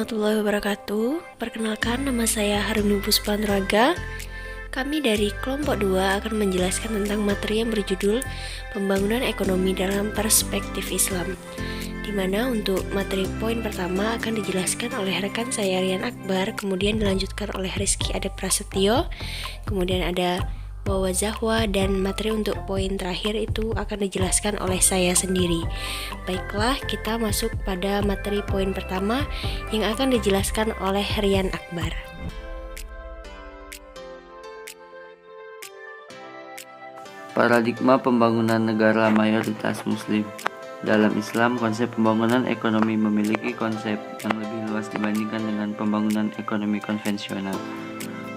warahmatullahi wabarakatuh. Perkenalkan, nama saya Haruni Puspandraga. Kami dari kelompok 2 akan menjelaskan tentang materi yang berjudul Pembangunan Ekonomi dalam Perspektif Islam, di mana untuk materi poin pertama akan dijelaskan oleh rekan saya Rian Akbar, kemudian dilanjutkan oleh Rizky Ade Prasetyo, kemudian ada Wawa Zahwa, dan materi untuk poin terakhir itu akan dijelaskan oleh saya sendiri. Baiklah, kita masuk pada materi poin pertama yang akan dijelaskan oleh Rian Akbar. Paradigma pembangunan negara mayoritas Muslim. Dalam Islam, konsep pembangunan ekonomi memiliki konsep yang lebih luas dibandingkan dengan pembangunan ekonomi konvensional.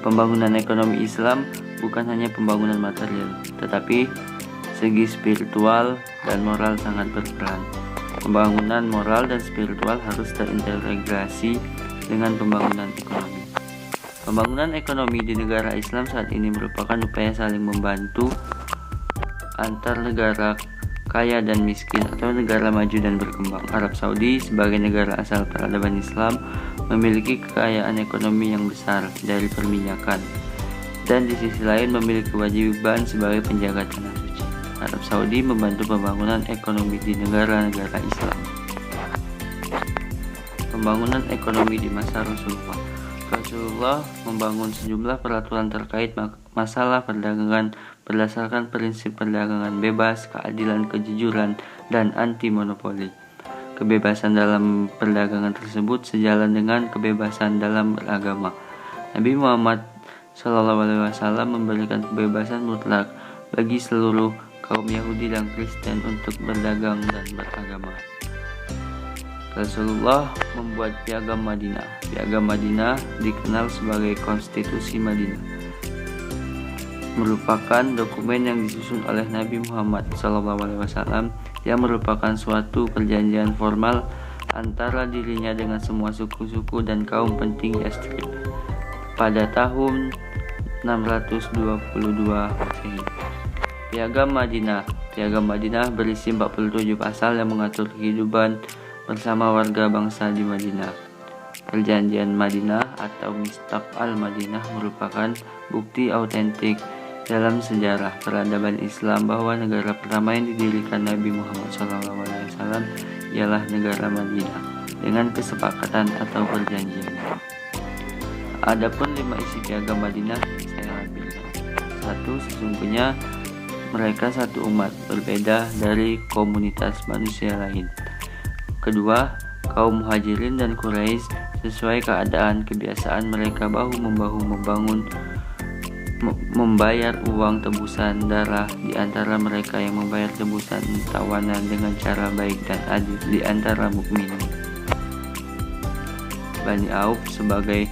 Pembangunan ekonomi Islam bukan hanya pembangunan material, tetapi segi spiritual dan moral sangat berperan. Pembangunan moral dan spiritual harus terintegrasi dengan pembangunan ekonomi. Pembangunan ekonomi di negara Islam saat ini merupakan upaya saling membantu antar negara kaya dan miskin atau negara maju dan berkembang. Arab Saudi sebagai negara asal peradaban Islam memiliki kekayaan ekonomi yang besar dari perminyakan, dan di sisi lain memiliki kewajiban sebagai penjaga tanah suci. Arab Saudi membantu pembangunan ekonomi di negara-negara Islam. Pembangunan ekonomi di masa Rasulullah. Rasulullah membangun sejumlah peraturan terkait masalah perdagangan berdasarkan prinsip perdagangan bebas, keadilan, kejujuran, dan anti monopoli. Kebebasan dalam perdagangan tersebut sejalan dengan kebebasan dalam beragama. Nabi Muhammad SAW memberikan kebebasan mutlak bagi seluruh kaum Yahudi dan Kristen untuk berdagang dan beragama. Rasulullah membuat Piagam Madinah. Piagam Madinah dikenal sebagai Konstitusi Madinah, merupakan dokumen yang disusun oleh Nabi Muhammad SAW yang merupakan suatu perjanjian formal antara dirinya dengan semua suku-suku dan kaum penting Yastrib pada tahun 622 Masehi. Piagam Madinah. Piagam Madinah berisi 47 pasal yang mengatur kehidupan bersama warga bangsa di Madinah. Perjanjian Madinah atau Mistaq al-Madinah merupakan bukti autentik dalam sejarah peradaban Islam bahwa negara pertama yang didirikan Nabi Muhammad SAW ialah negara Madinah dengan kesepakatan atau perjanjian. Adapun 5 isi Piagam Madinah saya ambilkan. 1. Sesungguhnya mereka satu umat, berbeda dari komunitas manusia lain. Kedua, kaum Muhajirin dan Quraisy sesuai keadaan kebiasaan mereka bahu-membahu membayar uang tebusan darah di antara mereka yang membayar tebusan tawanan dengan cara baik dan adil di antara mukminin. Bani Auf sebagai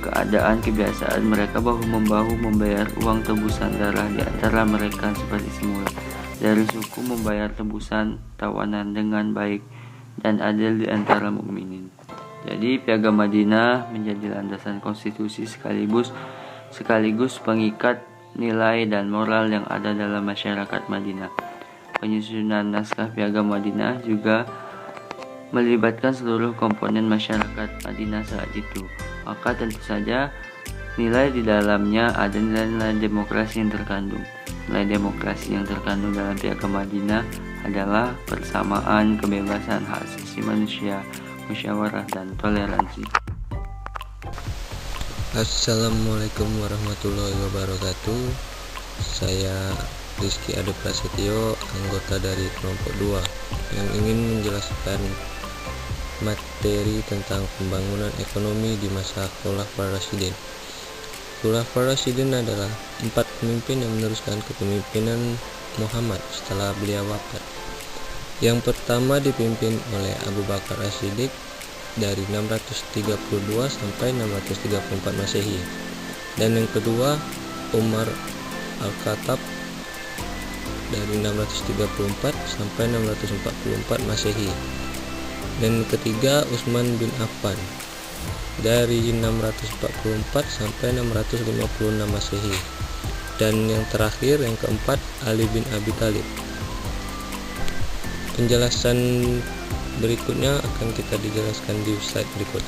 keadaan kebiasaan mereka bahu-membahu membayar uang tebusan darah di antara mereka seperti semula. Dari suku membayar tebusan tawanan dengan baik dan adil di antara mukminin. Jadi Piagam Madinah menjadi landasan konstitusi sekaligus pengikat nilai dan moral yang ada dalam masyarakat Madinah. Penyusunan naskah Piagam Madinah juga melibatkan seluruh komponen masyarakat Madinah saat itu. Maka tentu saja nilai di dalamnya ada nilai-nilai demokrasi yang terkandung. Nilai demokrasi yang terkandung dalam Piagam Madinah adalah persamaan, kebebasan, hak asasi manusia, musyawarah, dan toleransi. Assalamualaikum warahmatullahi wabarakatuh. Saya Rizky Ade Prasetyo, anggota dari kelompok 2 yang ingin menjelaskan materi tentang pembangunan ekonomi di masa Khulafaur Rasyidin. Khulafaur Rasyidin adalah 4 pemimpin yang meneruskan kepemimpinan Muhammad setelah beliau wafat. Yang pertama dipimpin oleh Abu Bakar As-Siddiq dari 632 sampai 634 Masehi, dan yang kedua Umar Al-Khattab dari 634 sampai 644 Masehi, dan yang ketiga Utsman bin Affan dari 644 sampai 656 Masehi, dan yang terakhir yang keempat Ali bin Abi Thalib. Penjelasan Berikutnya akan kita dijelaskan di slide berikut.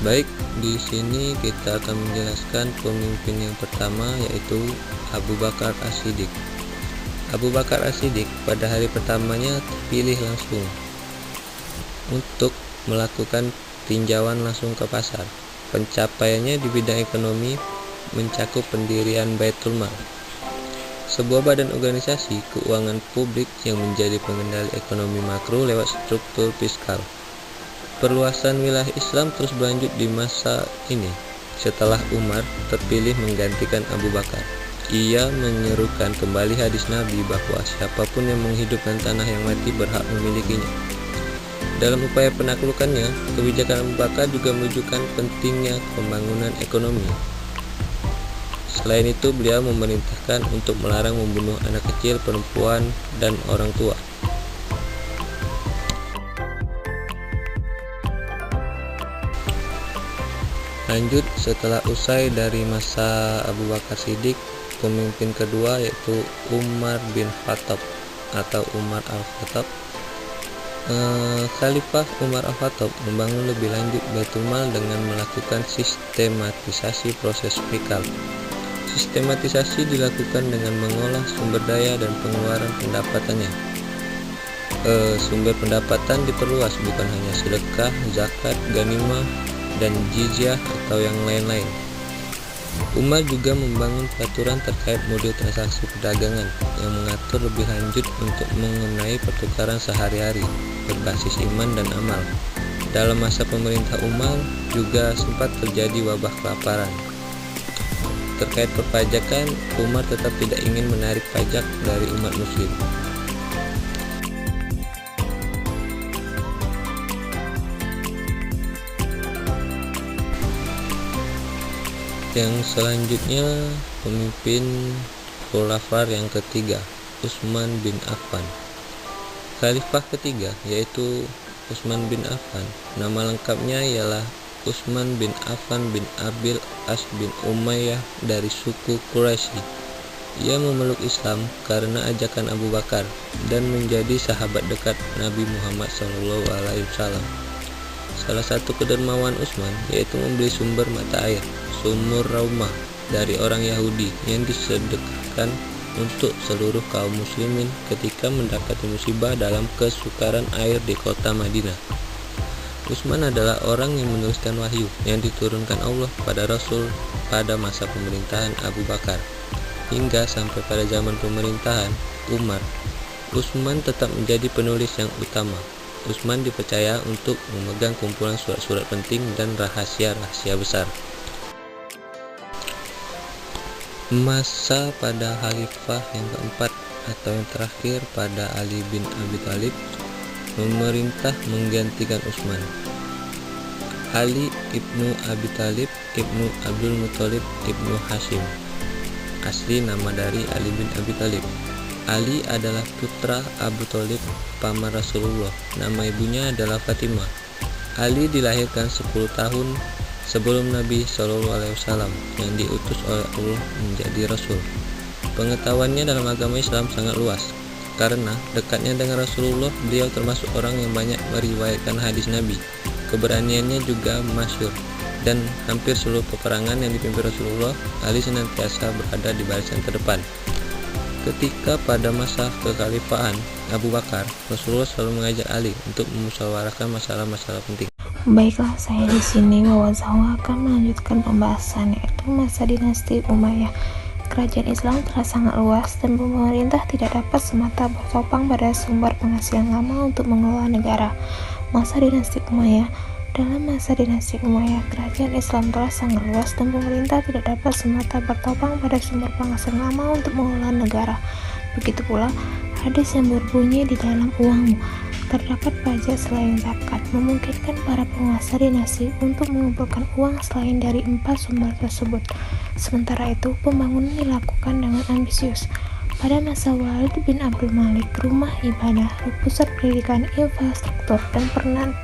Baik, di sini kita akan menjelaskan pemimpin yang pertama, yaitu Abu Bakar As-Siddiq. Abu Bakar As-Siddiq pada hari pertamanya terpilih langsung untuk melakukan tinjauan langsung ke pasar. Pencapaiannya di bidang ekonomi mencakup pendirian Baitul Mal, sebuah badan organisasi keuangan publik yang menjadi pengendali ekonomi makro lewat struktur fiskal. Perluasan wilayah Islam terus berlanjut di masa ini. Setelah Umar terpilih menggantikan Abu Bakar, ia menyerukan kembali hadis Nabi bahwa siapapun yang menghidupkan tanah yang mati berhak memilikinya. Dalam upaya penaklukannya, kebijakan Abu Bakar juga menunjukkan pentingnya pembangunan ekonomi. Selain itu, beliau memerintahkan untuk melarang membunuh anak kecil, perempuan, dan orang tua. Lanjut, setelah usai dari masa Abu Bakar Siddiq, pemimpin kedua yaitu Umar bin Khattab atau Umar Al-Khattab. Khalifah Umar Al-Khattab membangun lebih lanjut Baitul Mal dengan melakukan sistematisasi proses fiskal. Sistematisasi dilakukan dengan mengolah sumber daya dan pengeluaran pendapatannya. Sumber pendapatan diperluas, bukan hanya sedekah, zakat, ghanimah, dan jizyah atau yang lain-lain. Umar juga membangun peraturan terkait model transaksi perdagangan yang mengatur lebih lanjut untuk mengenai pertukaran sehari-hari berbasis iman dan amal. Dalam masa pemerintah Umar juga sempat terjadi wabah kelaparan. Terkait perpajakan, Umar tetap tidak ingin menarik pajak dari umat muslim. Yang selanjutnya, pemimpin Khulafar yang ketiga, Utsman bin Affan. Khalifah ketiga yaitu Utsman bin Affan. Nama lengkapnya ialah Utsman bin Affan bin Abil As bin Umayyah dari suku Quraisy. Ia memeluk Islam karena ajakan Abu Bakar dan menjadi sahabat dekat Nabi Muhammad SAW. Salah satu kedermawan Utsman yaitu membeli sumber mata air, sumur Raumah, dari orang Yahudi yang disedekahkan untuk seluruh kaum muslimin ketika mendapati musibah dalam kesukaran air di kota Madinah. Utsman adalah orang yang menuliskan wahyu yang diturunkan Allah pada Rasul pada masa pemerintahan Abu Bakar hingga sampai pada zaman pemerintahan Umar. Utsman tetap menjadi penulis yang utama. Utsman dipercaya untuk memegang kumpulan surat-surat penting dan rahasia-rahasia besar. Masa pada Khalifah yang keempat atau yang terakhir pada Ali bin Abi Thalib memerintah menggantikan Utsman. Ali ibnu Abi Thalib ibnu Abdul Muthalib ibnu Hashim. Asli nama dari Ali bin Abi Thalib. Ali adalah putra Abu Thalib, paman Rasulullah. Nama ibunya adalah Fatimah. Ali dilahirkan 10 tahun sebelum Nabi SAW yang diutus oleh Allah menjadi Rasul. Pengetahuannya dalam agama Islam sangat luas. Karena dekatnya dengan Rasulullah, beliau termasuk orang yang banyak meriwayatkan hadis Nabi. Keberaniannya juga masyhur. Dan hampir seluruh peperangan yang dipimpin Rasulullah, Ali senantiasa berada di barisan terdepan. Ketika pada masa kekhalifahan Abu Bakar, Rasulullah selalu mengajak Ali untuk memusyawarahkan masalah-masalah penting. Baiklah, saya di sini Wawazawa akan melanjutkan pembahasan yaitu masa dinasti Umayyah. Kerajaan Islam telah sangat luas dan pemerintah tidak dapat semata bertopang pada sumber penghasilan lama untuk mengelola negara. Masa dinasti Umayyah. Dalam masa dinasti Umayyah, kerajaan Islam telah sangat luas dan pemerintah tidak dapat semata bertopang pada sumber penghasilan lama untuk mengelola negara. Begitu pula hadis yang berbunyi di dalam uangmu terdapat pajak selain zakat, memungkinkan para penguasa dinasti untuk mengumpulkan uang selain dari 4 sumber tersebut. Sementara itu, pembangunan dilakukan dengan ambisius. Pada masa Walid bin Abdul Malik, rumah ibadah, pusat pendidikan, infrastruktur, dan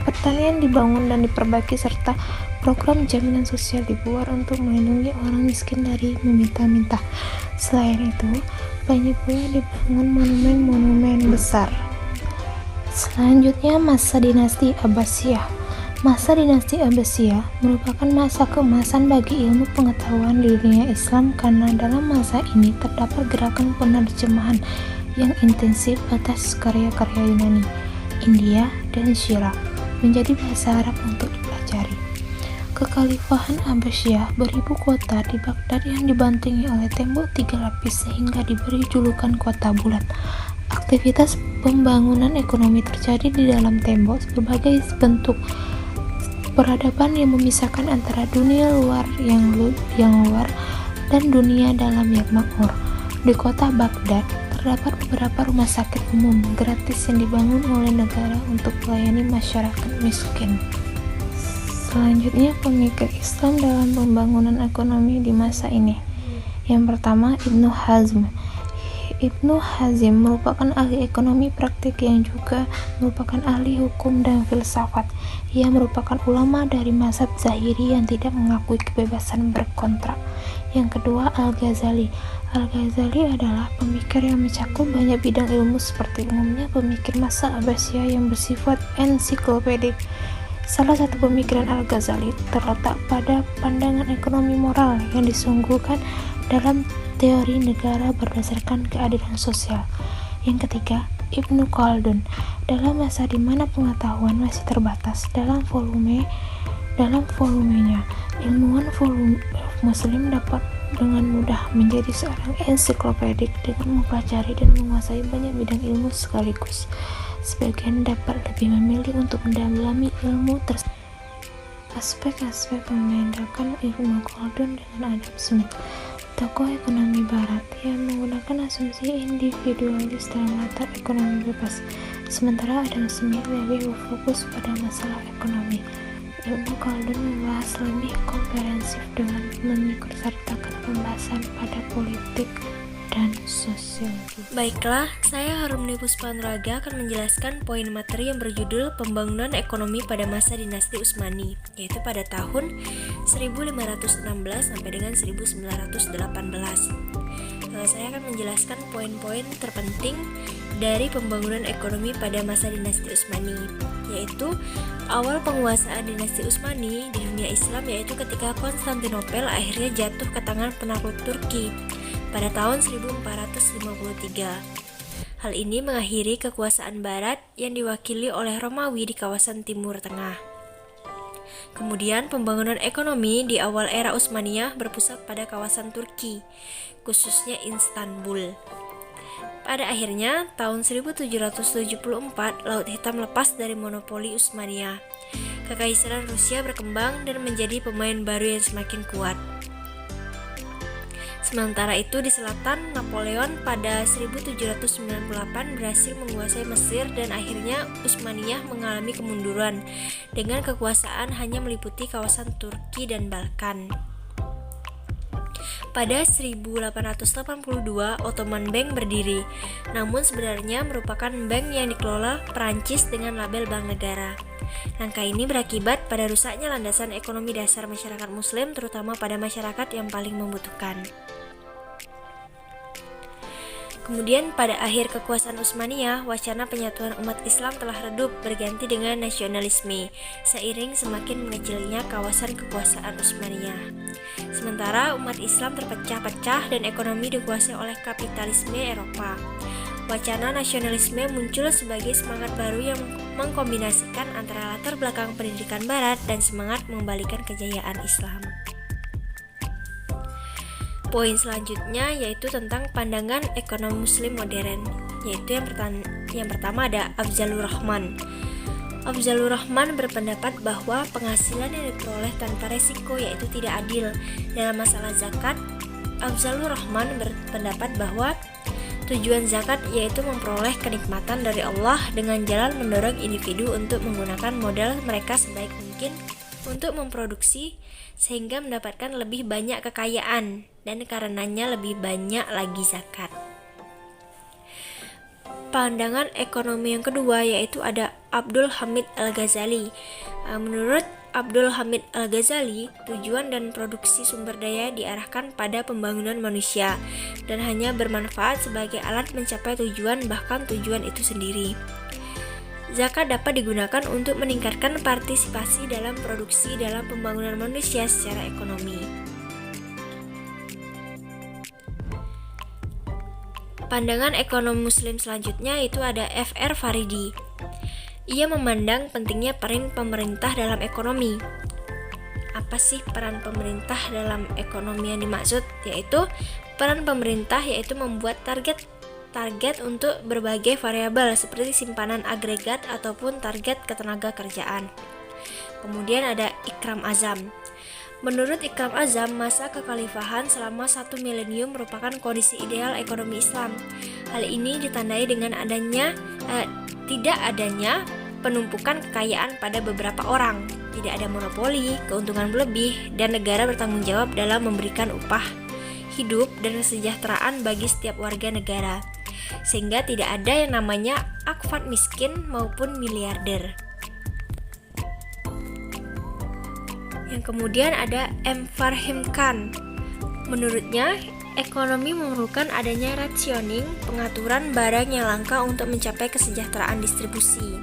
pertanian dibangun dan diperbaiki serta program jaminan sosial dibuat untuk melindungi orang miskin dari meminta-minta. Selain itu, banyak pula dibangun monumen-monumen besar. Selanjutnya, masa dinasti Abbasiyah. Masa dinasti Abbasiyah merupakan masa keemasan bagi ilmu pengetahuan di dunia Islam karena dalam masa ini terdapat gerakan penerjemahan yang intensif atas karya-karya Yunani, India, dan Syirah menjadi bahasa Arab untuk dipelajari. Kekhalifahan Abbasiyah beribu kota di Baghdad yang dibantingi oleh tembok 3 lapis sehingga diberi julukan kota bulat. Aktivitas pembangunan ekonomi terjadi di dalam tembok berbagai bentuk peradaban yang memisahkan antara dunia luar yang luar dan dunia dalam yang makmur. Di kota Baghdad terdapat beberapa rumah sakit umum gratis yang dibangun oleh negara untuk melayani masyarakat miskin. Selanjutnya, pemikir Islam dalam pembangunan ekonomi di masa ini. Yang pertama, Ibnu Hazm. Ibnu Hazm merupakan ahli ekonomi praktik yang juga merupakan ahli hukum dan filsafat. Ia merupakan ulama dari mazhab Zahiri yang tidak mengakui kebebasan berkontrak. Yang kedua, Al-Ghazali. Al-Ghazali adalah pemikir yang mencakup banyak bidang ilmu seperti umumnya pemikir masa Abbasiyah yang bersifat ensiklopedik. Salah satu pemikiran Al-Ghazali terletak pada pandangan ekonomi moral yang disungguhkan dalam teori negara berdasarkan keadilan sosial. Yang ketiga, Ibnu Khaldun. Dalam masa di mana pengetahuan masih terbatas dalam volumenya, ilmuwan Muslim dapat dengan mudah menjadi seorang ensiklopedik dengan mempelajari dan menguasai banyak bidang ilmu sekaligus. Sebagian dapat lebih memilih untuk mendalami ilmu tersebut. Aspek-aspek membedakan Ibnu Khaldun dengan Adam Smith, tokoh ekonomi barat yang menggunakan asumsi individualis dalam latar ekonomi bebas, sementara Adam Smith lebih berfokus pada masalah ekonomi. Ibnu Khaldun membahas lebih komprehensif dengan mengikutsertakan pembahasan pada politik dan sosiologi. Baiklah, saya Harumni Puspanraga akan menjelaskan poin materi yang berjudul Pembangunan Ekonomi pada Masa Dinasti Utsmani, yaitu pada tahun 1516 sampai dengan 1918. Saya akan menjelaskan poin-poin terpenting dari pembangunan ekonomi pada masa dinasti Utsmani, yaitu awal penguasaan dinasti Utsmani di dunia Islam, yaitu ketika Konstantinopel akhirnya jatuh ke tangan penakluk Turki pada tahun 1453. Hal ini mengakhiri kekuasaan barat yang diwakili oleh Romawi di kawasan Timur Tengah. Kemudian pembangunan ekonomi di awal era Utsmaniyah berpusat pada kawasan Turki, khususnya Istanbul. Pada akhirnya, tahun 1774, Laut Hitam lepas dari monopoli Utsmaniyah. Kekaisaran Rusia berkembang dan menjadi pemain baru yang semakin kuat. Sementara itu di selatan, Napoleon pada 1798 berhasil menguasai Mesir dan akhirnya Utsmaniyah mengalami kemunduran dengan kekuasaan hanya meliputi kawasan Turki dan Balkan. Pada 1882, Ottoman Bank berdiri, namun sebenarnya merupakan bank yang dikelola Perancis dengan label bank negara. Langkah ini berakibat pada rusaknya landasan ekonomi dasar masyarakat Muslim, terutama pada masyarakat yang paling membutuhkan. Kemudian pada akhir kekuasaan Utsmaniyah, wacana penyatuan umat Islam telah redup berganti dengan nasionalisme, seiring semakin mengecilnya kawasan kekuasaan Utsmaniyah. Sementara umat Islam terpecah-pecah dan ekonomi dikuasai oleh kapitalisme Eropa. Wacana nasionalisme muncul sebagai semangat baru yang mengkombinasikan antara latar belakang pendidikan barat dan semangat mengembalikan kejayaan Islam. Poin selanjutnya yaitu tentang pandangan ekonomi muslim modern, yaitu yang pertama ada Afzalur Rahman. Afzalur Rahman berpendapat bahwa penghasilan yang diperoleh tanpa resiko yaitu tidak adil. Dalam masalah zakat, Afzalur Rahman berpendapat bahwa tujuan zakat yaitu memperoleh kenikmatan dari Allah dengan jalan mendorong individu untuk menggunakan modal mereka sebaik mungkin untuk memproduksi sehingga mendapatkan lebih banyak kekayaan dan karenanya lebih banyak lagi zakat. Pandangan ekonomi yang kedua yaitu ada Abdul Hamid Al-Ghazali. Menurut Abdul Hamid Al-Ghazali, tujuan dan produksi sumber daya diarahkan pada pembangunan manusia dan hanya bermanfaat sebagai alat mencapai tujuan, bahkan tujuan itu sendiri. Zakat dapat digunakan untuk meningkatkan partisipasi dalam produksi dalam pembangunan manusia secara ekonomi. Pandangan ekonom muslim selanjutnya itu ada F.R. Faridi. Ia memandang pentingnya peran pemerintah dalam ekonomi. Apa sih peran pemerintah dalam ekonomi yang dimaksud? Yaitu peran pemerintah yaitu membuat target untuk berbagai variabel seperti simpanan agregat ataupun target ketenaga kerjaan. Kemudian ada Ikram Azam. Menurut Ikram Azam, masa kekhalifahan selama 1 milenium merupakan kondisi ideal ekonomi Islam. Hal ini ditandai dengan tidak adanya penumpukan kekayaan pada beberapa orang, tidak ada monopoli, keuntungan berlebih, dan negara bertanggung jawab dalam memberikan upah hidup dan kesejahteraan bagi setiap warga negara, sehingga tidak ada yang namanya akfat miskin maupun miliarder. Yang kemudian ada M. Farhim Khan. Menurutnya, ekonomi memerlukan adanya rationing, pengaturan barang yang langka untuk mencapai kesejahteraan distribusi.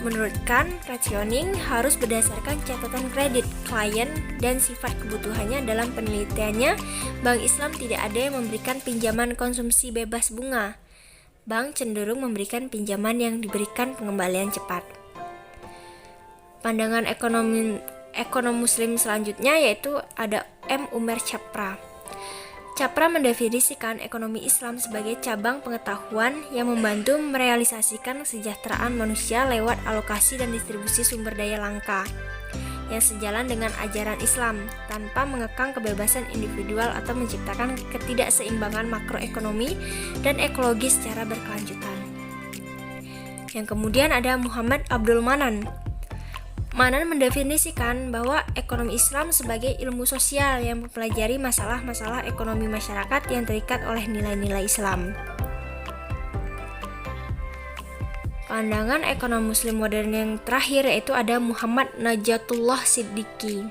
Menurut Khan, rationing harus berdasarkan catatan kredit klien dan sifat kebutuhannya. Dalam penelitiannya, Bank Islam tidak ada yang memberikan pinjaman konsumsi bebas bunga. Bank cenderung memberikan pinjaman yang diberikan pengembalian cepat. Pandangan ekonom muslim selanjutnya yaitu ada M. Umar Chapra. Chapra mendefinisikan ekonomi Islam sebagai cabang pengetahuan yang membantu merealisasikan kesejahteraan manusia lewat alokasi dan distribusi sumber daya langka yang sejalan dengan ajaran Islam tanpa mengekang kebebasan individual atau menciptakan ketidakseimbangan makroekonomi dan ekologi secara berkelanjutan. Yang kemudian ada Muhammad Abdul Manan. Manan mendefinisikan bahwa ekonomi Islam sebagai ilmu sosial yang mempelajari masalah-masalah ekonomi masyarakat yang terikat oleh nilai-nilai Islam. Pandangan ekonom muslim modern yang terakhir yaitu ada Muhammad Najatullah Siddiqi.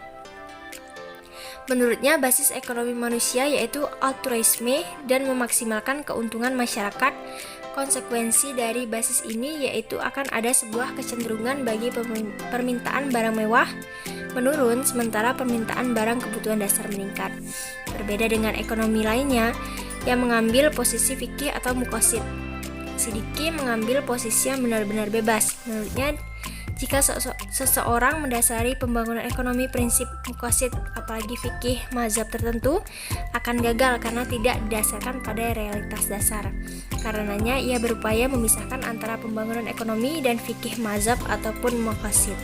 Menurutnya basis ekonomi manusia yaitu altruisme dan memaksimalkan keuntungan masyarakat. Konsekuensi dari basis ini yaitu akan ada sebuah kecenderungan bagi permintaan barang mewah menurun sementara permintaan barang kebutuhan dasar meningkat. Berbeda dengan ekonomi lainnya yang mengambil posisi fikih atau muqasid. Siddiqi mengambil posisi yang benar-benar bebas. Menurutnya, jika seseorang mendasari pembangunan ekonomi prinsip muqasid apalagi fikih mazhab tertentu akan gagal karena tidak didasarkan pada realitas dasar. Karenanya ia berupaya memisahkan antara pembangunan ekonomi dan fikih mazhab ataupun muqasid.